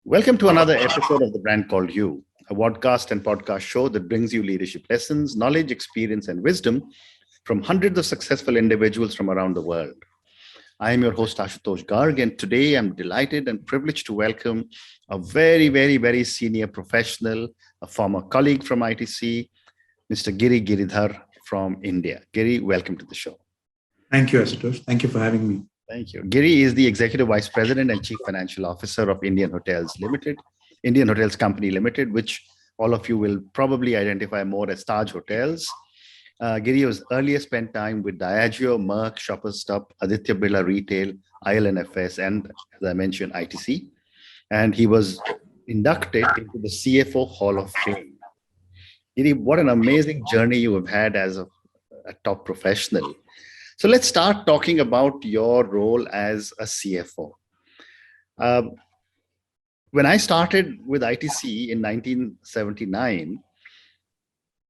Welcome to another episode of The Brand Called You, a podcast and podcast show that brings you leadership lessons, knowledge, experience, and wisdom from hundreds of successful individuals from around the world. I am your host, Ashutosh Garg, and today I'm delighted and privileged to welcome a very senior professional, a former colleague from ITC, Mr. Giri Giridhar from India. Giri, welcome to the show. Thank you, Ashutosh. Thank you for having me. Thank you. Giri is the Executive Vice President and Chief Financial Officer of Indian Hotels Company Ltd, which all of you will probably identify more as Taj Hotels. Giri was earlier spent time with Diageo, Merck, Shoppers Stop, Aditya Birla Retail, ILNFS, and as I mentioned, ITC. And he was inducted into the CFO Hall of Fame. Giri, what an amazing journey you have had as a top professional. So let's start talking about your role as a CFO. When I started with ITC in 1979,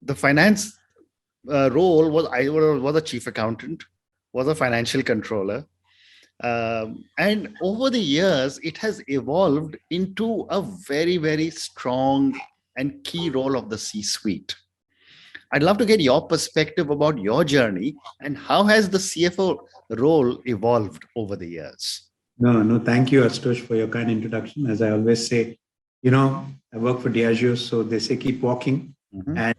the finance role was I was a chief accountant, was a financial controller. And over the years, it has evolved into a very strong and key role of the C-suite. I'd love to get your perspective about your journey and how has the CFO role evolved over the years? No, thank you, Ashutosh, for your kind introduction. As I always say, I work for Diageo, so they say keep walking. And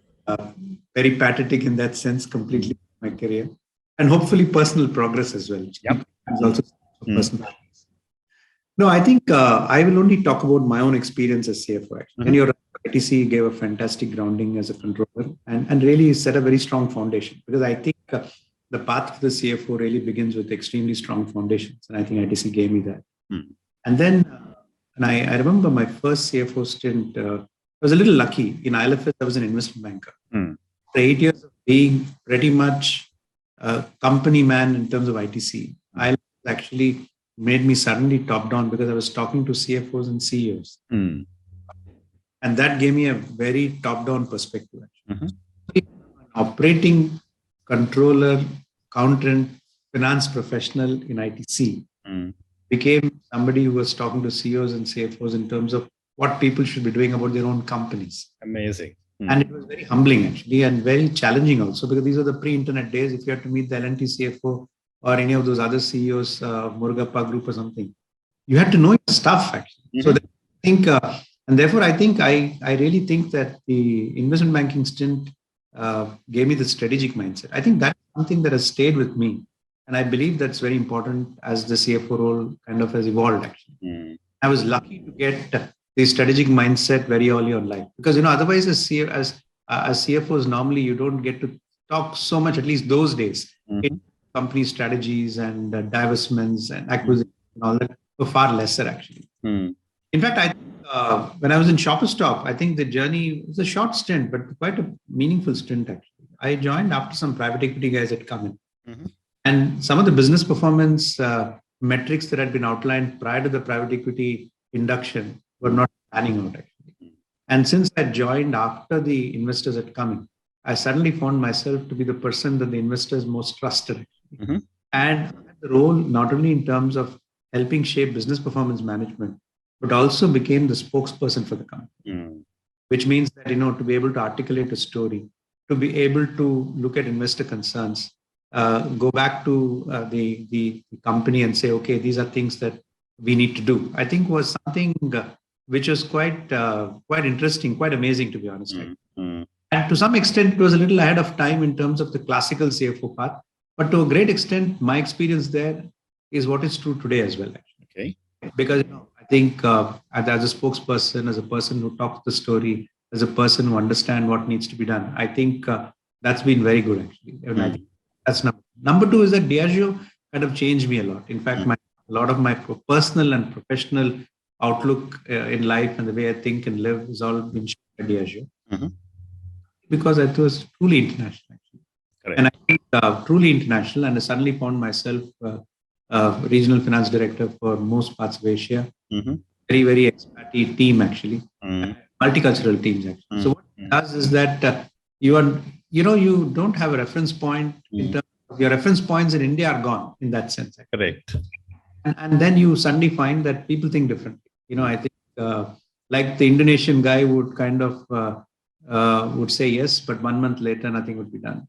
very pathetic in that sense, completely my career. And hopefully personal progress as well. Yep. Also personal. No, I think I will only talk about my own experience as CFO. And your ITC gave a fantastic grounding as a controller and really set a very strong foundation, because I think the path of the CFO really begins with extremely strong foundations. And I think ITC gave me that. And then I remember my first CFO stint, I was a little lucky. In ILFS, I was an investment banker. The 8 years of being pretty much a company man in terms of ITC, ILFS actually made me suddenly top down because I was talking to CFOs and CEOs. And that gave me a very top-down perspective. An operating controller, accountant, finance professional in ITC became somebody who was talking to CEOs and CFOs in terms of what people should be doing about their own companies. Amazing. And it was very humbling, actually, and very challenging also, because these were the pre-internet days. If you had to meet the L&T CFO or any of those other CEOs, Murugappa Group or something, you had to know your stuff, actually. So I think... and therefore, I really think that the investment banking stint gave me the strategic mindset. I think that's something that has stayed with me. And I believe that's very important as the CFO role kind of has evolved, actually. I was lucky to get the strategic mindset very early on life. Because, otherwise as CFOs, normally you don't get to talk so much, at least those days, in company strategies and divestments and acquisitions and all that were far lesser, actually. In fact, when I was in Shoppers Stop, I think the journey was a short stint, but quite a meaningful stint, actually. I joined after some private equity guys had come in. And some of the business performance metrics that had been outlined prior to the private equity induction were not panning out, actually. And since I joined after the investors had come in, I suddenly found myself to be the person that the investors most trusted. And I had the role not only in terms of helping shape business performance management, but also became the spokesperson for the company, which means that, to be able to articulate a story, to be able to look at investor concerns, go back to the company and say, okay, these are things that we need to do, I think was something which was quite interesting, quite amazing, to be honest. And to some extent, it was a little ahead of time in terms of the classical CFO path. But to a great extent, my experience there is what is true today as well, actually. Okay. Because I think as a spokesperson, as a person who talks the story, as a person who understands what needs to be done, I think that's been very good, actually. And I think that's number two is that Diageo kind of changed me a lot. In fact, a lot of my personal and professional outlook in life and the way I think and live has all been shaped by Diageo. Because it was truly international, actually. Correct. And I think truly international, and I suddenly found myself regional finance director for most parts of Asia. Very expat team, actually. Multicultural teams, actually. So what it does is that you don't have a reference point in terms of your reference points in India are gone in that sense. Correct. And then you suddenly find that people think differently. I think like the Indonesian guy would kind of would say yes, but 1 month later nothing would be done.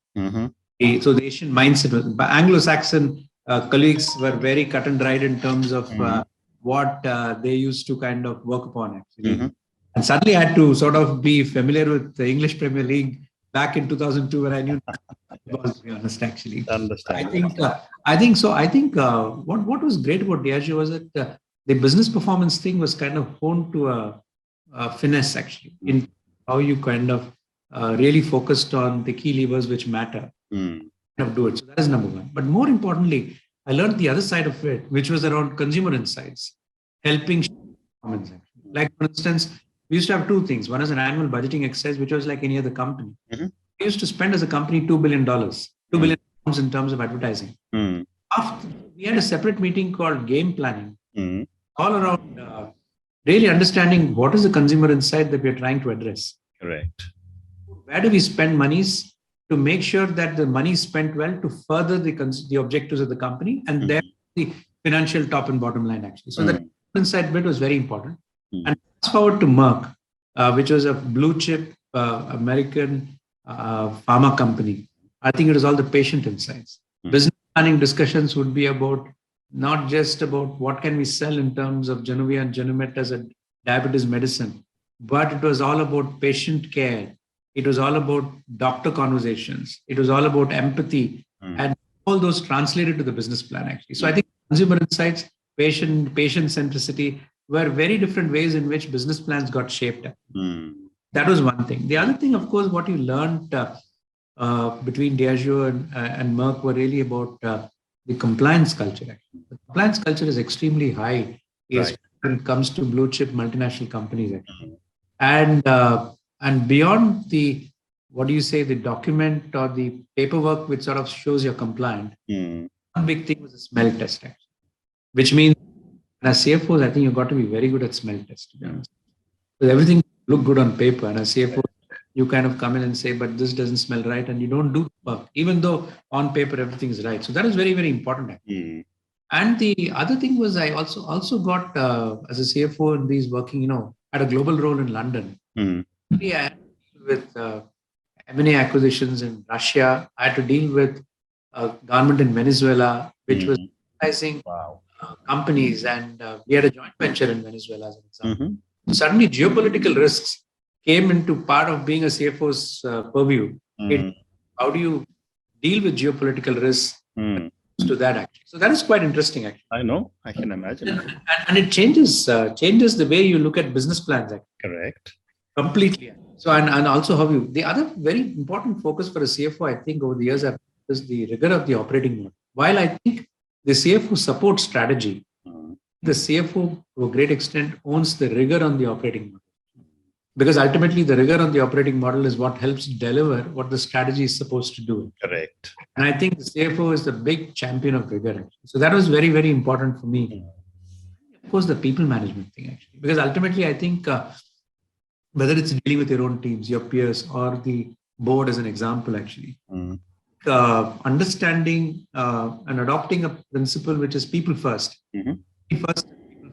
So the Asian mindset was, but Anglo-Saxon colleagues were very cut and dried in terms of what they used to kind of work upon actually. And suddenly I had to sort of be familiar with the English Premier League back in 2002 when I knew football, to be honest, actually. I think so. I think what was great about Diageo was that the business performance thing was kind of honed to a finesse actually in how you kind of really focused on the key levers which matter. Kind of do it. So that is number one. But more importantly, I learned the other side of it, which was around consumer insights, helping performance. Like for instance, we used to have two things. One is an annual budgeting exercise, which was like any other company. We used to spend as a company $2 billion, $2 billion in terms of advertising. After, we had a separate meeting called game planning, all around really understanding what is the consumer insight that we're trying to address. Correct. Where do we spend monies to make sure that the money is spent well to further the objectives of the company and then the financial top and bottom line actually. So that insight bit was very important. And fast forward to Merck, which was a blue chip American pharma company. I think it was all the patient insights. Business planning discussions would be about not just about what can we sell in terms of Januvia and Janumet as a diabetes medicine, but it was all about patient care. It was all about doctor conversations. It was all about empathy, and all those translated to the business plan actually. So I think consumer insights, patient centricity were very different ways in which business plans got shaped. That was one thing. The other thing, of course, what you learned between Diageo and Merck were really about the compliance culture. Actually. The compliance culture is extremely high when it comes to blue chip multinational companies. Actually. And beyond the, what do you say, the document or the paperwork which sort of shows you're compliant, one big thing was the smell test, actually, which means as CFOs, I think you've got to be very good at smell test, to be honest. Because everything look good on paper, and as CFO, you kind of come in and say, but this doesn't smell right, and you don't do work, even though on paper everything is right. So that is very, very important. And the other thing was I also got as a CFO in these working, at a global role in London. I had to deal with M&A acquisitions in Russia. I had to deal with government in Venezuela, which was advertising companies, and we had a joint venture in Venezuela as an example. Suddenly, geopolitical risks came into part of being a CFO's purview. How do you deal with geopolitical risks to that actually? So that is quite interesting actually. I know, I can imagine. And it changes the way you look at business plans actually. Correct. Completely. So and also how you, the other very important focus for a CFO, I think over the years is the rigor of the operating model. While I think the CFO supports strategy, the CFO to a great extent owns the rigor on the operating model. Because ultimately the rigor on the operating model is what helps deliver what the strategy is supposed to do. Correct. And I think the CFO is the big champion of rigor actually. So that was very, very important for me. Of course, the people management thing actually. Because ultimately I think whether it's dealing with your own teams, your peers, or the board as an example actually. Understanding and adopting a principle which is people first. People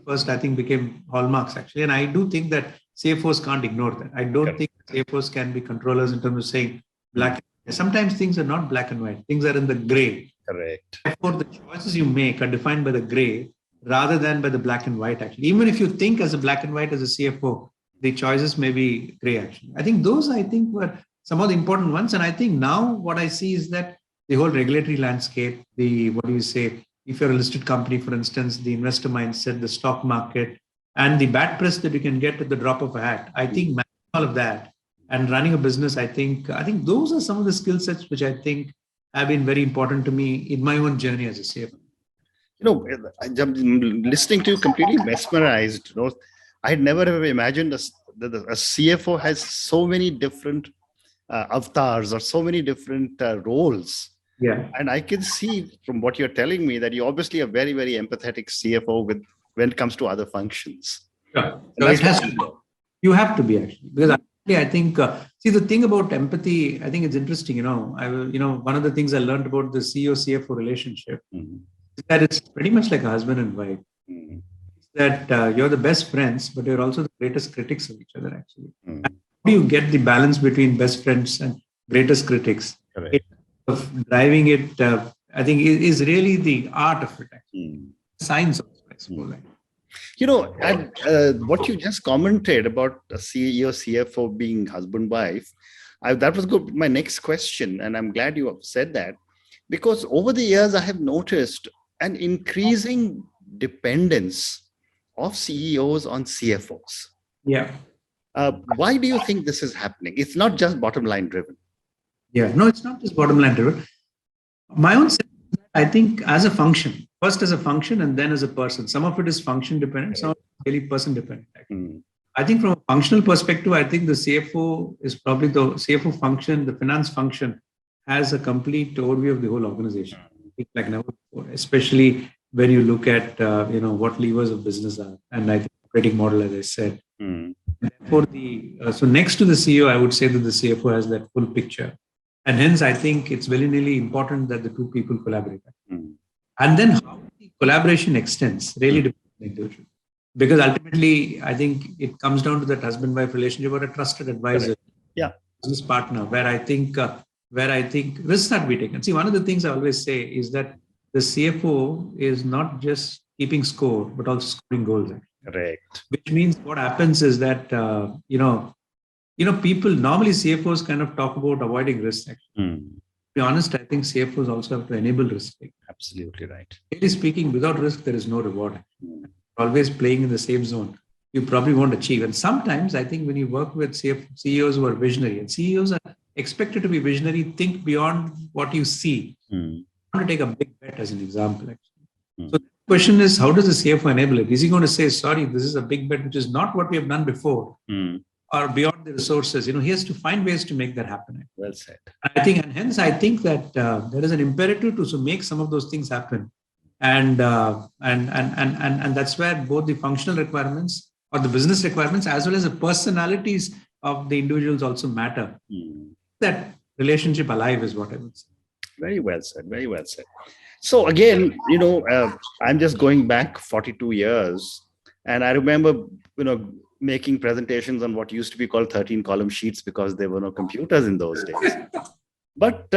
first, I think became hallmarks actually. And I do think that CFOs can't ignore that. I don't think CFOs can be controllers in terms of saying black and white. Sometimes things are not black and white. Things are in the gray. Correct. Therefore, the choices you make are defined by the gray rather than by the black and white actually. Even if you think as a black and white as a CFO, the choices may be gray actually. I think those were some of the important ones. And I think now what I see is that the whole regulatory landscape, if you're a listed company, for instance, the investor mindset, the stock market, and the bad press that you can get at the drop of a hat. I think managing all of that and running a business, I think those are some of the skill sets which I think have been very important to me in my own journey as a CFO. I'm listening to you completely mesmerized. I had never ever imagined a CFO has so many different avatars or so many different roles. Yeah. And I can see from what you're telling me that you're obviously a very, very empathetic CFO when it comes to other functions. Sure. So it has to be. You have to be actually, because I think the thing about empathy, I think it's interesting. One of the things I learned about the CEO CFO relationship is that it's pretty much like a husband and wife. that you're the best friends, but you're also the greatest critics of each other, actually. Mm. How do you get the balance between best friends and greatest critics? Correct. Of driving it, I think, is really the art of it, actually. Mm. Science also, I suppose. And what you just commented about a CEO, CFO being husband, wife, that was good. My next question, and I'm glad you have said that, because over the years, I have noticed an increasing dependence of CEOs on CFOs. Yeah. Why do you think this is happening? It's not just bottom line driven. Yeah. No, it's not just bottom line driven. My own sense, I think, as a function, first as a function and then as a person. Some of it is function dependent, some of it is really person dependent. I think from a functional perspective, I think the CFO is probably the CFO function, the finance function has a complete overview of the whole organization, like never before, especially when you look at what levers of business are, and I think operating model, as I said. For so next to the CEO, I would say that the CFO has that full picture. And hence, I think it's very, really important that the two people collaborate. And then how the collaboration extends really depends on the individual. Because ultimately, I think it comes down to that husband-wife relationship or a trusted advisor, business partner, where I think risks are to be taken. See, one of the things I always say is that the CFO is not just keeping score, but also scoring goals. Correct. Which means what happens is that people normally CFOs kind of talk about avoiding risk. To be honest, I think CFOs also have to enable risk. Absolutely right. Really speaking, without risk, there is no reward. Always playing in the same zone, you probably won't achieve. And sometimes I think when you work with CEOs who are visionary, and CEOs are expected to be visionary, think beyond what you see. I want to take a big bet as an example. So the question is, how does the CFO enable it? Is he going to say, sorry, this is a big bet, which is not what we have done before, or beyond the resources? He has to find ways to make that happen. Well said. And hence I think that there is an imperative to make some of those things happen. And that's where both the functional requirements or the business requirements as well as the personalities of the individuals also matter. That relationship alive is what I would say. Very well said. Very well said. So again, I'm just going back 42 years, and I remember, making presentations on what used to be called 13-column sheets because there were no computers in those days. But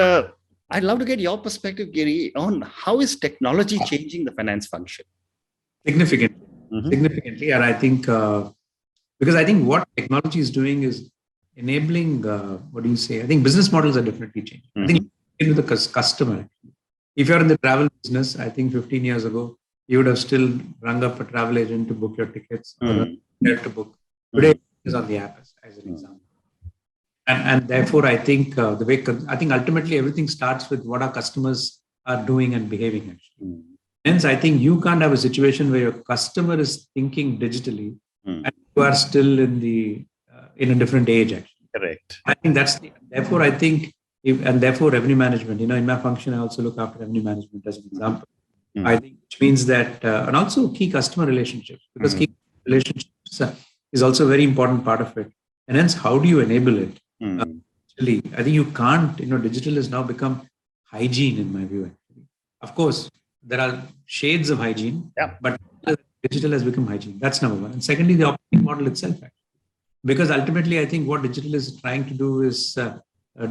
I'd love to get your perspective, Giri, on how is technology changing the finance function? Significantly. And I think, because I think what technology is doing is enabling, I think business models are definitely changing. I think into the customer. If you're in the travel business, I think 15 years ago, you would have still rung up a travel agent to book your tickets or to book. Today, it is on the app as an example. And therefore, I think ultimately everything starts with what our customers are doing and behaving. Actually, hence I think you can't have a situation where your customer is thinking digitally and you are still in a different age. Actually, correct. I think therefore I think therefore revenue management. In my function, I also look after revenue management as an example. I think which means that and also key customer relationships, because key relationships is also a very important part of it. And hence, how do you enable it? I think you can't, digital has now become hygiene in my view. Actually. Of course, there are shades of hygiene, but digital has become hygiene. That's number one. And secondly, the operating model itself. Actually. Because ultimately, I think what digital is trying to do is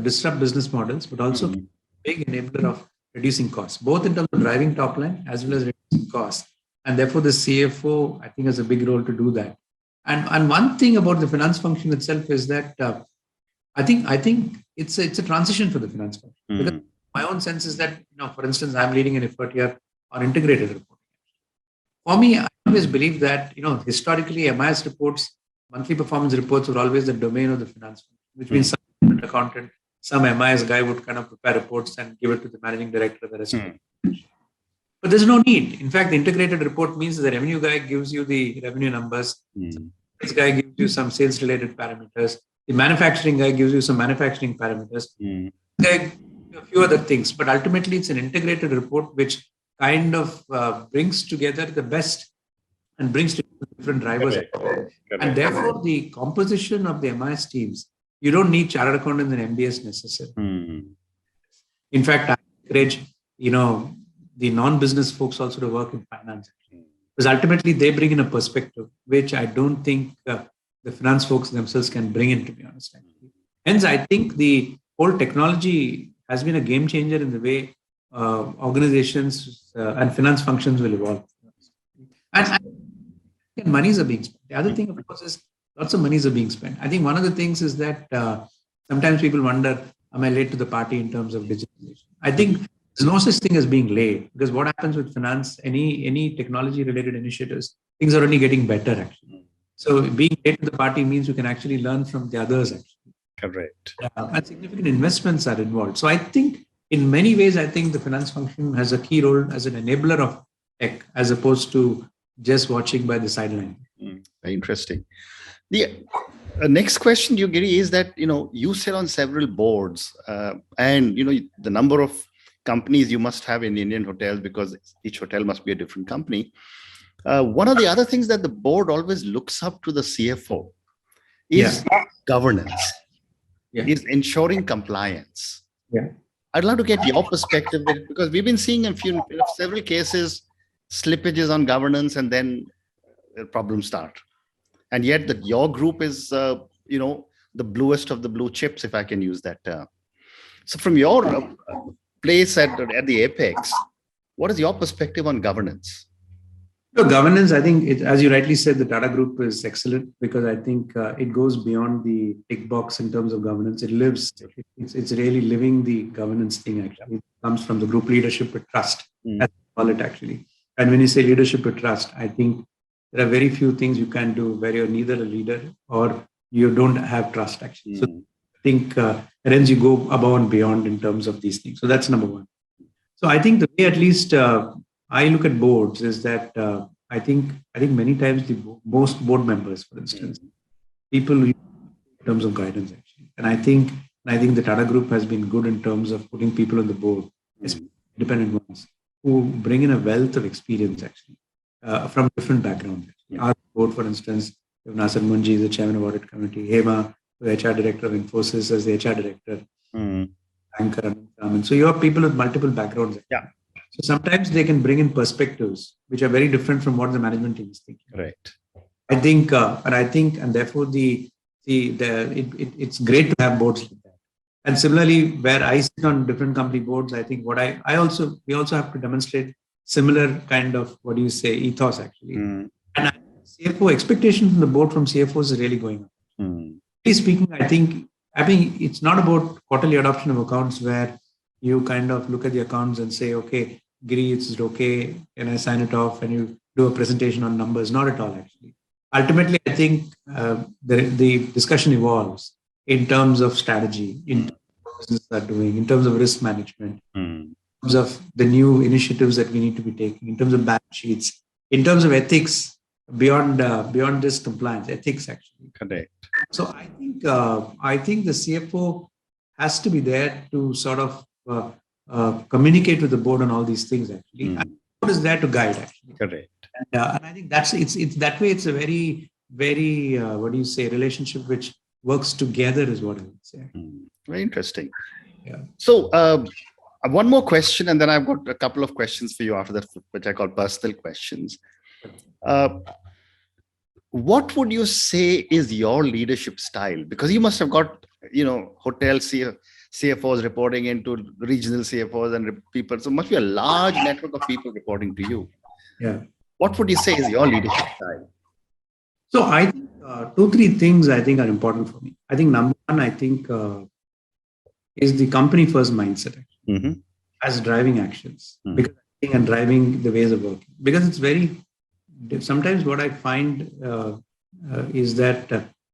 disrupt business models, but also a big enabler of reducing costs, both in terms of driving top line as well as reducing costs. And therefore, the CFO, I think, has a big role to do that. And one thing about the finance function itself is that I think it's a transition for the finance function. Because my own sense is that, for instance, I'm leading an effort here on integrated reporting. For me, I always believe that, historically, MIS reports, monthly performance reports were always the domain of the finance function, which means some accountant, some MIS guy would kind of prepare reports and give it to the managing director. The rest But there's no need. In fact, the integrated report means the revenue guy gives you the revenue numbers. This guy gives you some sales-related parameters. The manufacturing guy gives you some manufacturing parameters. A few other things. But ultimately, it's an integrated report which kind of brings together the best and brings together different drivers. Correct. And therefore, the composition of the MIS teams, you don't need chartered accountants and MBS necessarily. In fact, I encourage, the non-business folks also to work in finance. Because ultimately they bring in a perspective which I don't think the finance folks themselves can bring in, to be honest. Actually. Hence, I think the whole technology has been a game changer in the way organizations and finance functions will evolve. And monies are being spent. The other thing, of course, is lots of monies are being spent. I think one of the things is that sometimes people wonder, am I late to the party in terms of digitalization? I think there's no such thing as being late, because what happens with finance, any technology related initiatives, things are only getting better actually. So being late to the party means you can actually learn from the others actually. Correct. And significant investments are involved. So I think in many ways, I think the finance function has a key role as an enabler of tech, as opposed to just watching by the sideline. Very interesting. The next question, you Giri, is that you sit on several boards, and the number of companies you must have in Indian hotels, because each hotel must be a different company. One of the other things that the board always looks up to the CFO is governance, is ensuring compliance. I'd love to get your perspective, because we've been seeing several cases, slippages on governance, and then problems start. And yet your group is, the bluest of the blue chips, if I can use that term. So from your place at the apex, what is your perspective on governance? So governance, I think, as you rightly said, the Tata Group is excellent, because I think it goes beyond the tick box in terms of governance. It lives, it's really living the governance thing actually. It comes from the group leadership with trust, as we call it actually. And when you say leadership with trust, I think there are very few things you can do where you're neither a leader or you don't have trust actually. So I think hence you go above and beyond in terms of these things. So that's number one. So I think the way at least I look at boards is that I think many times most board members, for instance, people in terms of guidance actually. And I think the Tata Group has been good in terms of putting people on the board, especially independent ones, who bring in a wealth of experience actually from different backgrounds. Our board, for instance, Nasir Munji is the chairman of audit committee, Hema, the HR director of Infosys, as the HR director, Anchor, and so you have people with multiple backgrounds. So sometimes they can bring in perspectives which are very different from what the management team is thinking. Right. I think, and therefore it's great to have boards like that. And similarly, where I sit on different company boards, I think we also have to demonstrate similar kind of, ethos actually. And CFO expectation from the board from CFOs is really going up. Speaking, I think it's not about quarterly adoption of accounts where you kind of look at the accounts and say, okay, Giri, it's okay, and I sign it off, and you do a presentation on numbers. Not at all, actually. Ultimately, I think the discussion evolves in terms of strategy, in terms of what businesses are doing, in terms of risk management, in terms of the new initiatives that we need to be taking, in terms of balance sheets, in terms of ethics, beyond this compliance, ethics actually. Correct. So I think the CFO has to be there to sort of communicate with the board on all these things actually. And the board is there to guide actually. Correct. And I think it's that way. It's a very, very relationship which works together is what I would say. Very interesting. Yeah. So one more question, and then I've got a couple of questions for you after that, which I call personal questions. What would you say is your leadership style? Because you must have got, hotel CFOs reporting into regional CFOs and people. So it must be a large network of people reporting to you. Yeah. What would you say is your leadership style? So I think 2-3 things I think are important for me. I think number one, I think is the company first mindset as driving actions, because and driving the ways of working. Because it's very, sometimes what I find is that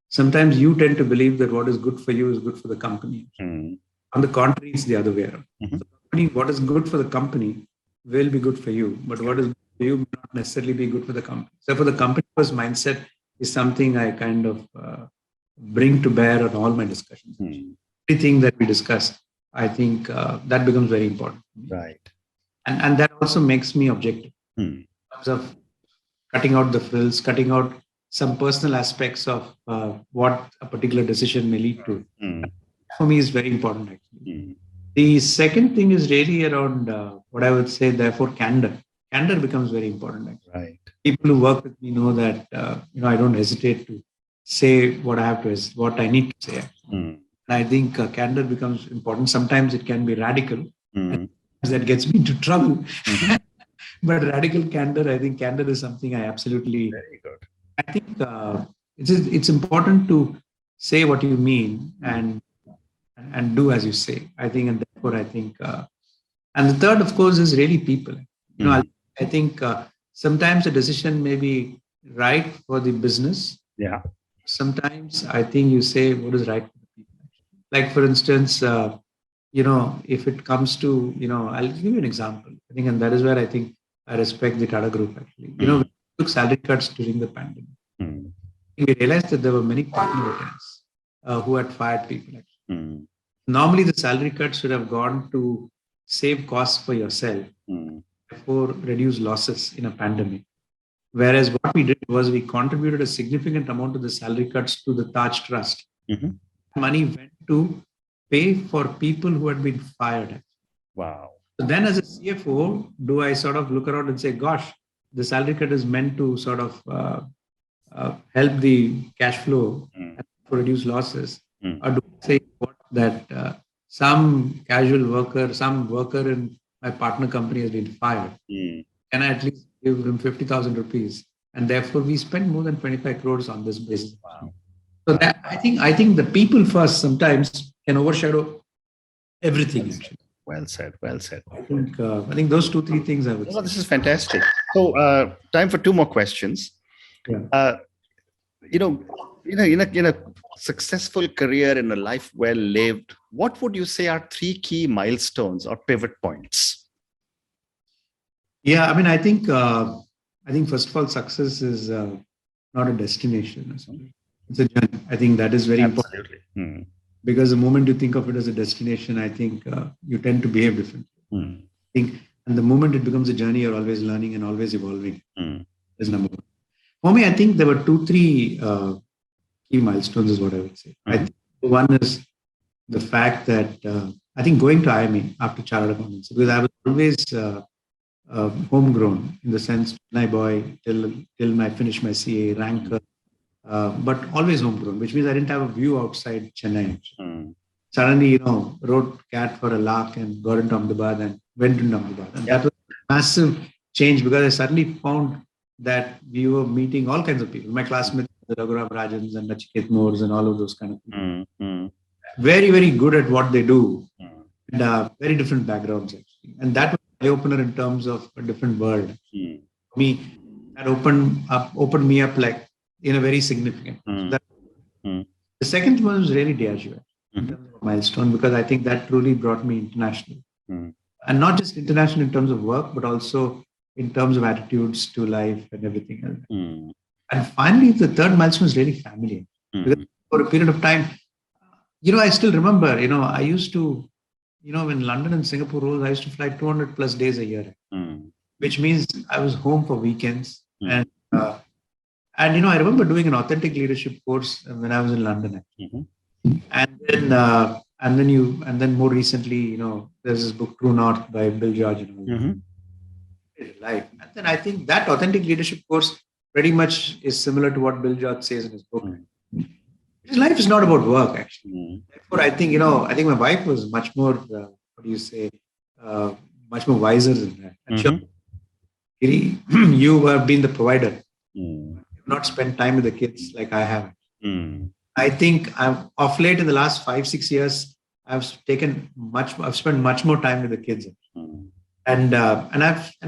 sometimes you tend to believe that what is good for you is good for the company. On the contrary, it's the other way around. So what is good for the company will be good for you, but what is good for you may not necessarily be good for the company. So for the company first mindset is something I kind of bring to bear on all my discussions. Everything that we discuss, I think that becomes very important. Right. And that also makes me objective in terms of cutting out the frills, cutting out some personal aspects of what a particular decision may lead to. For me, is very important actually. The second thing is really around what I would say, therefore, candor. Candor becomes very important. Actually. Right. People who work with me know that I don't hesitate to say what what I need to say. Mm. And I think candor becomes important. Sometimes it can be radical, and Mm. that gets me into trouble. Mhm. But radical candor, I think candor is something I absolutely. Very good. I think it's important to say what you mean Mm. and do as you say. I think, and therefore, I think, and the third, of course, is really people. Mm. I think sometimes a decision may be right for the business. Yeah. Sometimes I think you say what is right for the people. Like for instance, if it comes to, I'll give you an example. I think, and that is where I think I respect the Tata Group actually. Mm. We took salary cuts during the pandemic. Mm. We realized that there were many partner hotels who had fired people. Mm. Normally, the salary cuts should have gone to save costs for yourself, Mm. therefore reduce losses in a pandemic. Whereas what we did was we contributed a significant amount of the salary cuts to the Taj Trust. Mhm. Money went to pay for people who had been fired. Wow. So then, as a CFO, do I sort of look around and say, gosh, the salary cut is meant to sort of help the cash flow Mm. and reduce losses? Mm. Or do I say what, that some casual worker, some worker in my partner company has been fired? Mm. Can I at least give him 50,000 rupees? And therefore, we spend more than 25 crores on this basis. Wow. So that I think the people first sometimes can overshadow everything. Actually, Well said. Well said. I think those 2-3 things I would No, say. this is fantastic. So, time for two more questions. Yeah. Uh, you know, in a successful career, in a life well lived, what would you say are three key milestones or pivot points? Yeah, I mean, I think first of all, success is not a destination. It's a journey. I think that is very important Absolutely. Mm. because the moment you think of it as a destination, I think you tend to behave differently. Mm. I think, and the moment it becomes a journey, you're always learning and always evolving. Mm. Is number one. For me, I think there were 2-3 key milestones, is what I would say. I Mhm. think one is the fact that I think going to IME after chartered accountants, because I was always homegrown in the sense, my boy till I finished my CA ranker, but always homegrown, which means I didn't have a view outside Chennai. Mm. Suddenly, wrote CAT for a lark and got into Ahmedabad and went into Ahmedabad. And Yeah. that was a massive change because I suddenly found that we were meeting all kinds of people. My classmates, the Raghuram Rajans and Nachiket Moores and all of those kind of people. Mm. Mm. Very, very good at what they do Mm. and very different backgrounds actually. And that was an eye opener in terms of a different world. Mm. For me, that opened me up like in a very significant way. So Mm. that, Mm. the second one was really Diageo in Mhm. terms of a milestone because I think that truly brought me international. Mm. And not just international in terms of work, but also in terms of attitudes to life and everything else. Mm. And finally, the third milestone is really family. Because Mm. for a period of time, I still remember, I used to, when London and Singapore rose, I used to fly 200 plus days a year, Mm. which means I was home for weekends. Mm. And I remember doing an authentic leadership course when I was in London. Mhm. And then more recently, there's this book True North by Bill George and all that. Mhm. Life. And then I think that authentic leadership course pretty much is similar to what Bill George says in his book. Mm. His life is not about work, actually. Mm. Therefore, I think my wife was much more, what do you say, much more wiser than that. And sure, Mhm. Giri, you have been the provider. Mm. You've not spent time with the kids like I have. Mm. I think of late in the last 5-6 years, I've spent much more time with the kids. Mm. And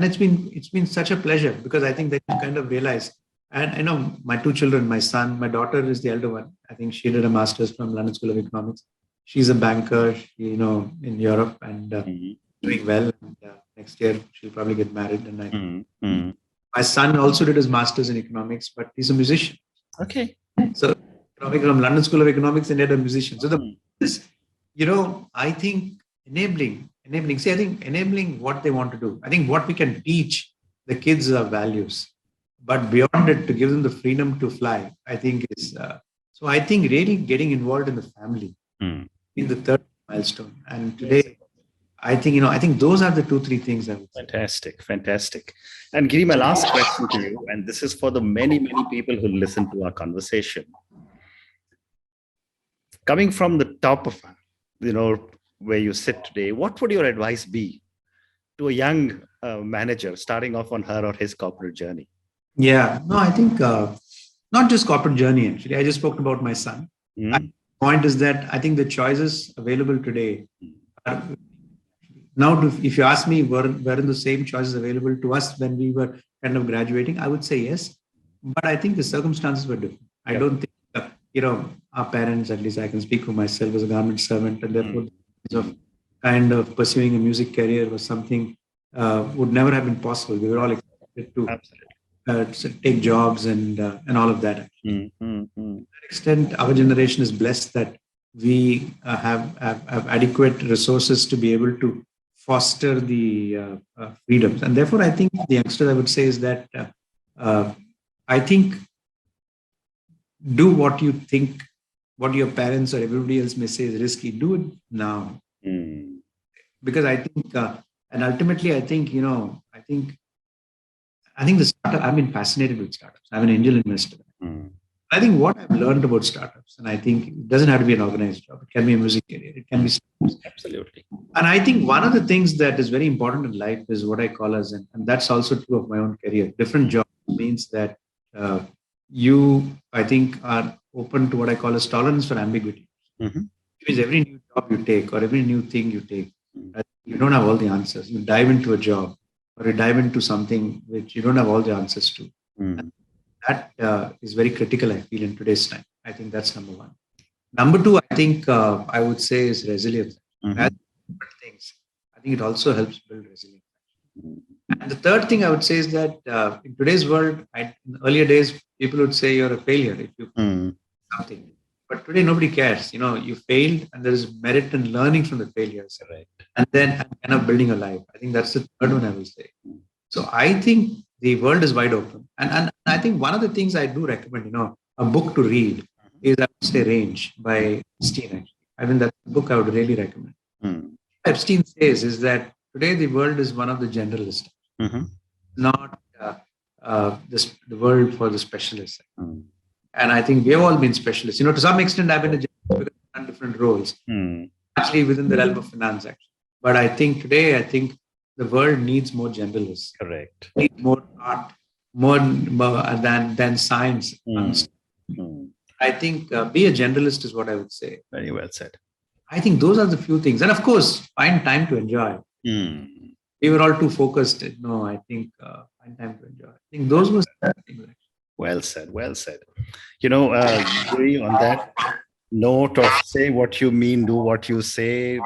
it's been such a pleasure because I think that you kind of realize, and my two children, my daughter is the elder one. I think she did a master's from London School of Economics. She's a banker, in Europe and Mm. doing well. And, next year she'll probably get married. And Mm. Mm. my son also did his master's in economics, but he's a musician. Okay. So from London School of Economics, and yet a musician. So Mm. I think enabling. See, I think enabling what they want to do. I think what we can teach the kids are values, but beyond it, to give them the freedom to fly, I think is. So I think really getting involved in the family Mm. in the third milestone. And today, I think those are the 2-3 things I would say. Fantastic. And Giri, my last question to you, and this is for the many people who listen to our conversation. Coming from the top of, where you sit today, what would your advice be to a young manager starting off on her or his corporate journey? Yeah, no, I think not just corporate journey, actually. I just spoke about my son. Mm. The point is that I think the choices available today are now, if you ask me, were the same choices available to us when we were kind of graduating? I would say yes, but I think the circumstances were different. I don't think our parents, at least I can speak for myself as a government servant, and therefore of kind of pursuing a music career was something would never have been possible. We were all expected to take jobs and all of that. To that extent, our generation is blessed that we have adequate resources to be able to foster the freedoms. And therefore, I think the youngsters, I would say, is that I think do what you think, what your parents or everybody else may say is risky, do it now. Because I think, and ultimately, I think the startup, I've been fascinated with startups. I'm an angel investor. I think what I've learned about startups, and I think it doesn't have to be an organized job. It can be a music career. It can be startups. Absolutely. And I think one of the things that is very important in life is what I call as, and that's also true of my own career. Different jobs means that you, I think, are open to what I call as tolerance for ambiguity. It means every new job you take or every new thing you take, you don't have all the answers. You dive into a job or you dive into something which you don't have all the answers to. That is very critical, I feel, in today's time. I think that's number one. Number two, I think I would say is resilience. As things, I think it also helps build resilience. And the third thing I would say is that in today's world, in earlier days, people would say you're a failure if you something. But today, nobody cares. You failed, and there is merit in learning from the failures, and then kind of building a life. I think that's the third one I will say. So I think the world is wide open, and I think one of the things I do recommend, a book to read is, I would say, Range by Epstein. I mean, that's a book I would really recommend. Epstein says is that today the world is one of the generalists, not the world for the specialists. And I think we have all been specialists. To some extent, I've been a generalist because I've done different roles, actually within the realm of finance, actually. But I think today, the world needs more generalists. Correct. Needs more art, more than science. I think be a generalist is what I would say. Very well said. I think those are the few things. And of course, find time to enjoy. We were all too focused. No, I think find time to enjoy. I think those were things. Well said. Giri, on that note of say what you mean, do what you say,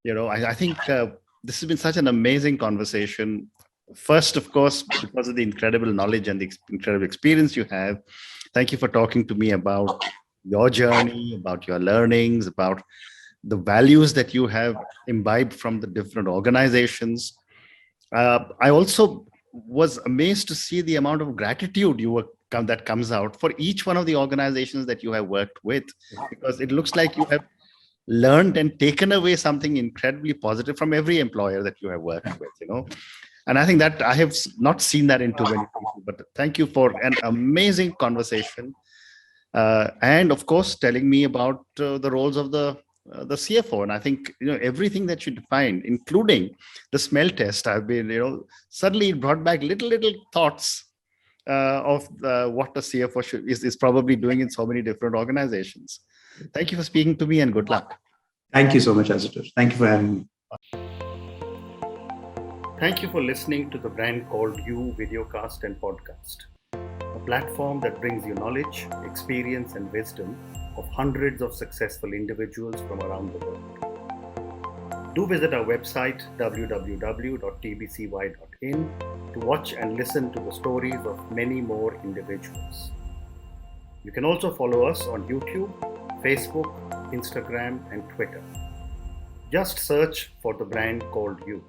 I think this has been such an amazing conversation. First, of course, because of the incredible knowledge and the incredible experience you have. Thank you for talking to me about your journey, about your learnings, about the values that you have imbibed from the different organizations. I also was amazed to see the amount of gratitude that comes out for each one of the organizations that you have worked with, because it looks like you have learned and taken away something incredibly positive from every employer that you have worked with, And I think that I have not seen that in too many people. But thank you for an amazing conversation. And of course, telling me about the roles of the CFO. And I think, everything that you defined, including the smell test, I've been, suddenly it brought back little thoughts of what the CFO is probably doing in so many different organizations. Thank you for speaking to me and good luck. Thank you so much, Ashutosh. Thank you for having me. Thank you for listening to the Brand Called You videocast and podcast, a platform that brings you knowledge, experience, and wisdom of hundreds of successful individuals from around the world. Do visit our website www.tbcy.in to watch and listen to the stories of many more individuals. You can also follow us on YouTube, Facebook, Instagram, and Twitter. Just search for the Brand Called You.